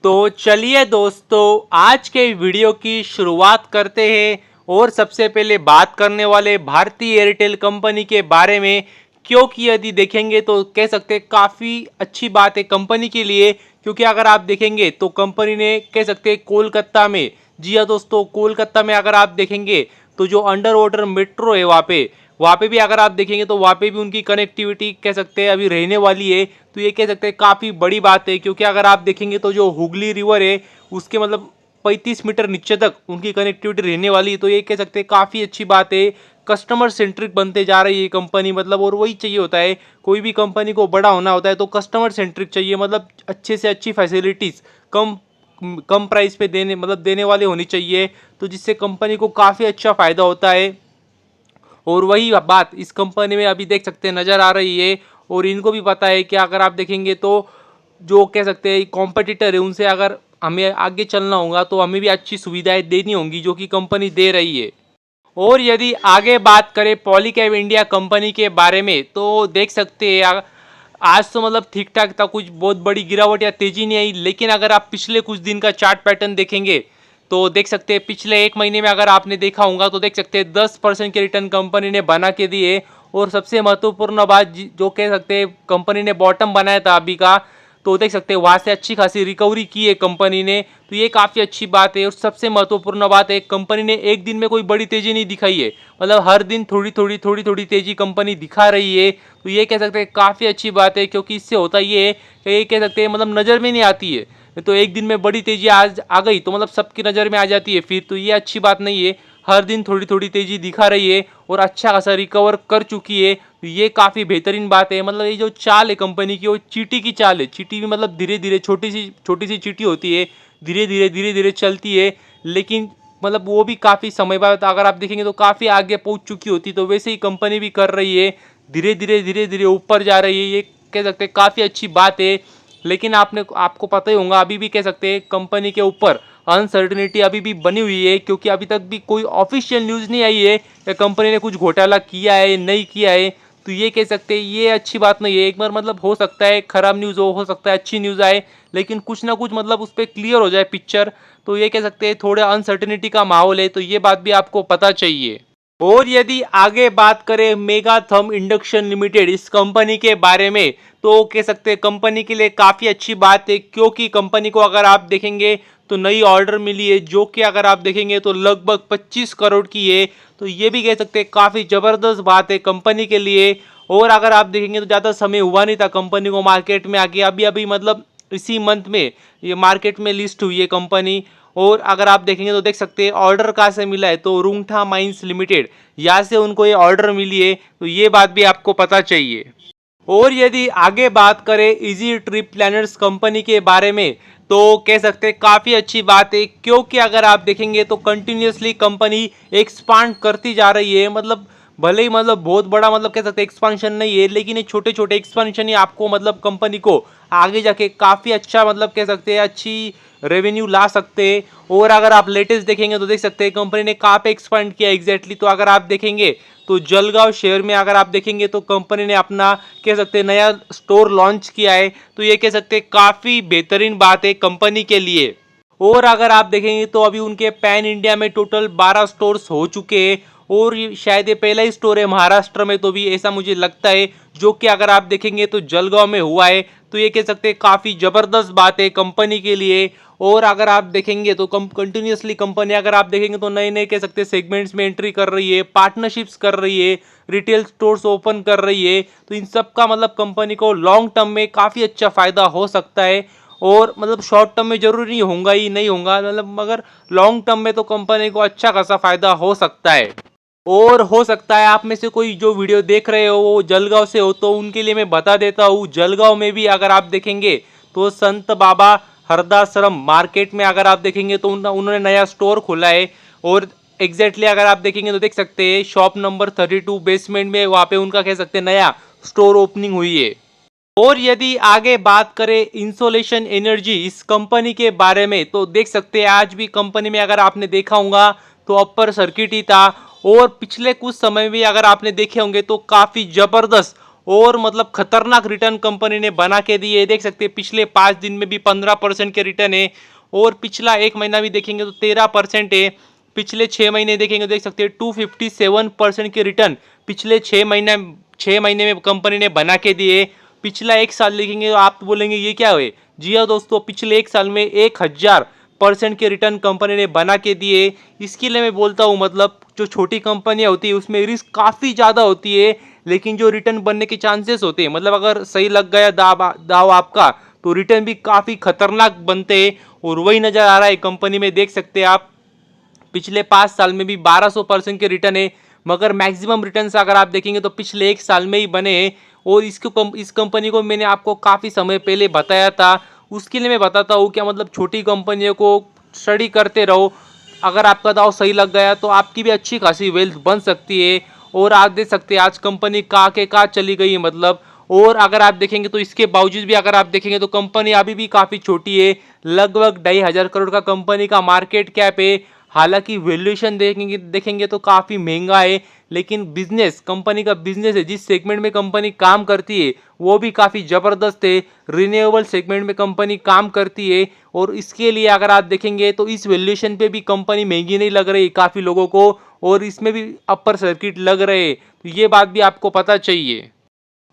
तो चलिए दोस्तों, आज के वीडियो की शुरुआत करते हैं और सबसे पहले बात करने वाले भारतीय एयरटेल कंपनी के बारे में। क्योंकि यदि देखेंगे तो कह सकते हैं काफ़ी अच्छी बात है कंपनी के लिए, क्योंकि अगर आप देखेंगे तो कंपनी ने कह सकते हैं कोलकाता में, जी हाँ दोस्तों, कोलकाता में अगर आप देखेंगे तो जो अंडर वाटर मेट्रो है वहाँ पे भी अगर आप देखेंगे तो वहाँ पे भी उनकी कनेक्टिविटी कह सकते हैं अभी रहने वाली है। तो ये कह सकते हैं काफ़ी बड़ी बात है, क्योंकि अगर आप देखेंगे तो जो हुगली रिवर है उसके मतलब 35 मीटर नीचे तक उनकी कनेक्टिविटी रहने वाली है। तो ये कह सकते हैं काफ़ी अच्छी बात है। कस्टमर सेंट्रिक बनते जा रही है कंपनी, मतलब और वही चाहिए होता है, कोई भी कंपनी को बड़ा होना होता है तो कस्टमर सेंट्रिक चाहिए, मतलब अच्छे से अच्छी फैसिलिटीज़ कम कम प्राइस पे देने वाले होनी चाहिए, तो जिससे कंपनी को काफ़ी अच्छा फ़ायदा होता है। और वही बात इस कंपनी में अभी देख सकते हैं नज़र आ रही है। और इनको भी पता है कि अगर आप देखेंगे तो जो कह सकते हैं कॉम्पिटिटर है उनसे अगर हमें आगे चलना होगा तो हमें भी अच्छी सुविधाएं देनी होंगी जो कि कंपनी दे रही है। और यदि आगे बात करें पॉलीकैब इंडिया कंपनी के बारे में तो देख सकते हैं आज तो मतलब ठीक ठाक था, कुछ बहुत बड़ी गिरावट या तेजी नहीं आई। लेकिन अगर आप पिछले कुछ दिन का चार्ट पैटर्न देखेंगे तो देख सकते हैं पिछले एक महीने में अगर आपने देखा होगा तो देख सकते हैं 10% के रिटर्न कंपनी ने बना के दिए। और सबसे महत्वपूर्ण बात जो कह सकते हैं कंपनी ने बॉटम बनाया था अभी का, तो देख सकते हैं वहाँ से अच्छी खासी रिकवरी की है कंपनी ने, तो ये काफ़ी अच्छी बात है। और सबसे महत्वपूर्ण बात है कंपनी ने एक दिन में कोई बड़ी तेजी नहीं दिखाई है, मतलब हर दिन थोड़ी थोड़ी तेजी कंपनी दिखा रही है। तो ये कह सकते हैं काफ़ी अच्छी बात है, क्योंकि इससे होता ये है कि ये कह सकते हैं मतलब नज़र में नहीं आती है, तो एक दिन में बड़ी तेजी आज आ गई तो मतलब सबकी नज़र में आ जाती है फिर, तो ये अच्छी बात नहीं है। हर दिन थोड़ी तेजी दिखा रही है और अच्छा खासा रिकवर कर चुकी है, तो ये काफ़ी बेहतरीन बात है। मतलब ये जो चाल है कंपनी की वो चीटी की चाल है। चीटी भी मतलब धीरे धीरे छोटी सी चीटी होती है, धीरे धीरे चलती है, लेकिन मतलब वो भी काफ़ी समय बाद अगर आप देखेंगे तो काफ़ी आगे पहुंच चुकी होती, तो वैसे ही कंपनी भी कर रही है, धीरे धीरे ऊपर जा रही है। ये कह सकते हैं काफ़ी अच्छी बात है। लेकिन आपको पता ही होगा अभी भी कह सकते हैं कंपनी के ऊपर अनसर्टिनिटी अभी भी बनी हुई है, क्योंकि अभी तक भी कोई ऑफिशियल न्यूज़ नहीं आई है कि कंपनी ने कुछ घोटाला किया है नहीं किया है। तो ये कह सकते हैं ये अच्छी बात नहीं है। एक बार मतलब हो सकता है खराब न्यूज़ हो सकता है अच्छी न्यूज़ आए, लेकिन कुछ ना कुछ मतलब उस पर क्लियर हो जाए पिक्चर। तो ये कह सकते हैं थोड़ा अनसर्टिनिटी का माहौल है, तो ये बात भी आपको पता चाहिए। और यदि आगे बात करें मेगाथर्म इंडक्शन लिमिटेड इस कंपनी के बारे में, तो कह सकते हैं कंपनी के लिए काफ़ी अच्छी बात है, क्योंकि कंपनी को अगर आप देखेंगे तो नई ऑर्डर मिली है जो कि अगर आप देखेंगे तो लगभग 25 करोड़ की है। तो ये भी कह सकते हैं काफ़ी ज़बरदस्त बात है कंपनी के लिए। और अगर आप देखेंगे तो ज़्यादा समय हुआ नहीं था कंपनी को मार्केट में आके, अभी अभी मतलब इसी मंथ में ये मार्केट में लिस्ट हुई है कंपनी। और अगर आप देखेंगे तो देख सकते हैं ऑर्डर कहाँ से मिला है, तो रुंगठा माइंस लिमिटेड यहाँ से उनको ये ऑर्डर मिली है, तो ये बात भी आपको पता चाहिए। और यदि आगे बात करें इजी ट्रिप प्लानर्स कंपनी के बारे में, तो कह सकते हैं काफ़ी अच्छी बात है, क्योंकि अगर आप देखेंगे तो कंटिन्यूसली कंपनी एक्सपांड करती जा रही है। मतलब भले ही मतलब बहुत बड़ा मतलब कह सकते हैं एक्सपांशन नहीं है, लेकिन ये छोटे छोटे एक्सपांशन ही आपको मतलब कंपनी को आगे जाके काफ़ी अच्छा मतलब कह सकते हैं अच्छी रेवेन्यू ला सकते हैं। और अगर आप लेटेस्ट देखेंगे तो देख सकते हैं कंपनी ने कहाँ पे एक्सपांड किया एग्जैक्टली, तो अगर आप देखेंगे तो जलगांव शहर में अगर आप देखेंगे तो कंपनी ने अपना कह सकते हैं नया स्टोर लॉन्च किया है, तो ये कह सकते हैं काफ़ी बेहतरीन बात है कंपनी के लिए। और अगर आप देखेंगे तो अभी उनके पैन इंडिया में टोटल 12 स्टोर्स हो चुके हैं, और शायद ये पहला ही स्टोर है महाराष्ट्र में, तो भी ऐसा मुझे लगता है, जो कि अगर आप देखेंगे तो जलगांव में हुआ है। तो ये कह सकते हैं काफ़ी ज़बरदस्त बात है कंपनी के लिए। और अगर आप देखेंगे तो कंटिन्यूसली कंपनी अगर आप देखेंगे तो नए नए कह सकते हैं सेगमेंट्स में एंट्री कर रही है, पार्टनरशिप्स कर रही है, रिटेल स्टोर्स ओपन कर रही है। तो इन सब का मतलब कंपनी को लॉन्ग टर्म में काफ़ी अच्छा फ़ायदा हो सकता है। और मतलब शॉर्ट टर्म में जरूरी होगा ही नहीं होगा, मतलब मगर लॉन्ग टर्म में तो कंपनी को अच्छा खासा फ़ायदा हो सकता है। और हो सकता है आप में से कोई जो वीडियो देख रहे हो वो जलगांव से हो, तो उनके लिए मैं बता देता हूँ जलगांव में भी अगर आप देखेंगे तो संत बाबा हरदाश्रम मार्केट में अगर आप देखेंगे तो उन्होंने नया स्टोर खोला है। और एग्जैक्टली अगर आप देखेंगे तो देख सकते हैं शॉप नंबर 32 बेसमेंट में वहाँ पे उनका कह सकते हैं नया स्टोर ओपनिंग हुई है। और यदि आगे बात करें इंसोलेशन एनर्जी इस कंपनी के बारे में, तो देख सकते हैं आज भी कंपनी में अगर आपने देखा होगा तो अपर सर्किट ही था। और पिछले कुछ समय में अगर आपने देखे होंगे तो काफ़ी ज़बरदस्त और मतलब खतरनाक रिटर्न कंपनी ने बना के दिए। देख सकते हैं पिछले 5 दिन में भी 15% के रिटर्न है, और पिछला 1 महीना भी देखेंगे तो 13% है। पिछले 6 महीने देखेंगे तो देख सकते हैं 257% के रिटर्न पिछले 6 महीने में कंपनी ने बना के दिए। पिछला 1 साल देखेंगे तो आप बोलेंगे ये क्या हुए। जी हाँ दोस्तों, पिछले 1 साल में 1000% के रिटर्न कंपनी ने बना के दिए। इसके लिए मैं बोलता हूँ मतलब जो छोटी कंपनियाँ होती है उसमें रिस्क काफ़ी ज़्यादा होती है, लेकिन जो रिटर्न बनने के चांसेस होते हैं, मतलब अगर सही लग गया दाव आपका, तो रिटर्न भी काफ़ी खतरनाक बनते हैं। और वही नज़र आ रहा है कंपनी में। देख सकते हैं आप पिछले 5 साल में भी 1200% के रिटर्न है, मगर मैक्सिमम रिटर्न अगर आप देखेंगे तो पिछले 1 साल में ही बने हैं। और इस कंपनी को मैंने आपको काफ़ी समय पहले बताया था। उसके लिए मैं बताता हूँ क्या, मतलब छोटी कंपनियों को स्टडी करते रहो। अगर आपका दाव सही लग गया तो आपकी भी अच्छी खासी वेल्थ बन सकती है। और आप देख सकते हैं आज कंपनी कहाँ चली गई है मतलब। और अगर आप देखेंगे तो इसके बावजूद भी अगर आप देखेंगे तो कंपनी अभी भी काफ़ी छोटी है। लगभग 2,500 करोड़ का कंपनी का मार्केट कैप है। हालांकि वैल्यूएशन देखेंगे तो काफ़ी महंगा है, लेकिन बिजनेस, कंपनी का बिजनेस है, जिस सेगमेंट में कंपनी काम करती है वो भी काफ़ी ज़बरदस्त है। रिन्यूएबल सेगमेंट में कंपनी काम करती है, और इसके लिए अगर आप देखेंगे तो इस वैल्यूएशन पे भी कंपनी महंगी नहीं लग रही काफ़ी लोगों को, और इसमें भी अपर सर्किट लग रहे, तो ये बात भी आपको पता चाहिए।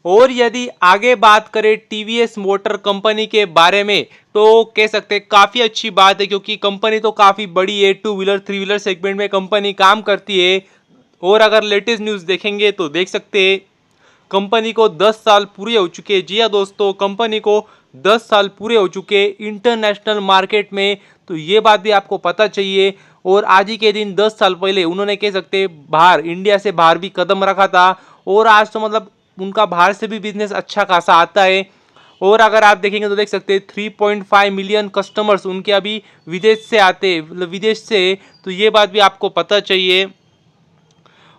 और यदि आगे बात करें टीवीएस मोटर कंपनी के बारे में, तो कह सकते हैं काफ़ी अच्छी बात है, क्योंकि कंपनी तो काफ़ी बड़ी है। 2 व्हीलर 3 व्हीलर सेगमेंट में कंपनी काम करती है। और अगर लेटेस्ट न्यूज़ देखेंगे तो देख सकते हैं कंपनी को 10 साल पूरे हो चुके हैं। जी हाँ दोस्तों, कंपनी को 10 साल पूरे हो चुके हैं इंटरनेशनल मार्केट में, तो ये बात भी आपको पता चाहिए। और आज ही के दिन 10 साल पहले उन्होंने कह सकते हैं बाहर, इंडिया से बाहर भी कदम रखा था, और आज तो मतलब उनका बाहर से भी बिजनेस अच्छा खासा आता है। और अगर आप देखेंगे तो देख सकते हैं 3.5 मिलियन कस्टमर्स उनके अभी विदेश से आते हैं, मतलब विदेश से, तो ये बात भी आपको पता चाहिए।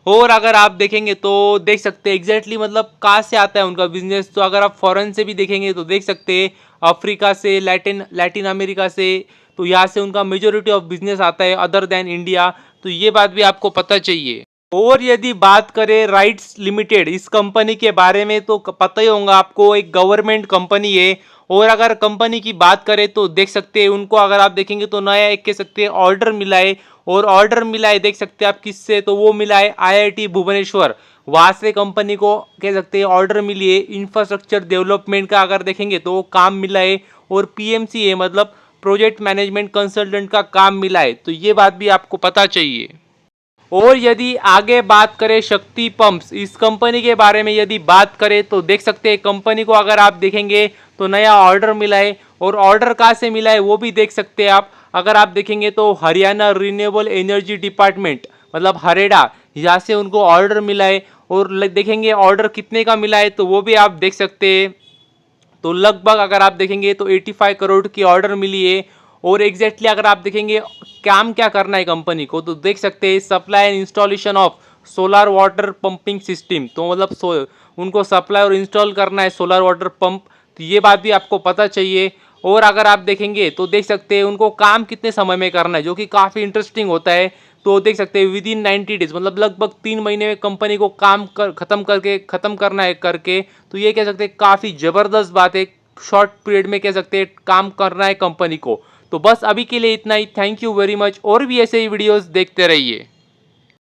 और अगर आप देखेंगे तो देख सकते हैं एग्जैक्टली मतलब कहाँ से आता है उनका बिजनेस, तो अगर आप फॉरेन से भी देखेंगे तो देख सकते हैं अफ्रीका से, लैटिन अमेरिका से, तो यहाँ से उनका मेजोरिटी ऑफ बिजनेस आता है अदर देन इंडिया, तो ये बात भी आपको पता चाहिए। और यदि बात करें राइट्स लिमिटेड इस कंपनी के बारे में, तो पता ही होगा आपको, एक गवर्नमेंट कंपनी है। और अगर कंपनी की बात करें तो देख सकते हैं उनको अगर आप देखेंगे तो नया एक कह सकते हैं ऑर्डर मिला है। और ऑर्डर मिला है देख सकते हैं आप किससे, तो वो मिला है आईआईटी भुवनेश्वर, वहाँ से कंपनी को कह सकते हैं ऑर्डर मिली है इंफ्रास्ट्रक्चर डेवलपमेंट का। अगर देखेंगे तो काम मिला है, और पीएमसी है मतलब प्रोजेक्ट मैनेजमेंट कंसल्टेंट का काम मिला है, तो ये बात भी आपको पता चाहिए। और यदि आगे बात करें शक्ति पंप्स इस कंपनी के बारे में यदि बात करें तो देख सकते हैं कंपनी को अगर आप देखेंगे तो नया ऑर्डर मिला है। और ऑर्डर कहाँ से मिला है वो भी देख सकते हैं आप। अगर आप देखेंगे तो हरियाणा रिन्यूएबल एनर्जी डिपार्टमेंट मतलब हरेडा, यहाँ से उनको ऑर्डर मिला है। और देखेंगे ऑर्डर कितने का मिला है तो वो भी आप देख सकते हैं। तो लगभग अगर आप देखेंगे तो 85 करोड़ की ऑर्डर मिली है। और एग्जैक्टली अगर आप देखेंगे काम क्या करना है कंपनी को, तो देख सकते हैं supply and installation of solar water pumping system, तो मतलब उनको सप्लाई और इंस्टॉल करना है सोलर वाटर पंप, तो ये बात भी आपको पता चाहिए। और अगर आप देखेंगे तो देख सकते हैं उनको काम कितने समय में करना है, जो कि काफ़ी इंटरेस्टिंग होता है। तो देख सकते हैं विद इन 90 डेज मतलब लगभग 3 महीने में कंपनी को काम खत्म करना है करके, तो ये कह सकते हैं काफ़ी ज़बरदस्त बात है। शॉर्ट पीरियड में कह सकते हैं काम करना है कंपनी को। तो बस अभी के लिए इतना ही। थैंक यू वेरी मच, और भी ऐसे ही वीडियोस देखते रहिए।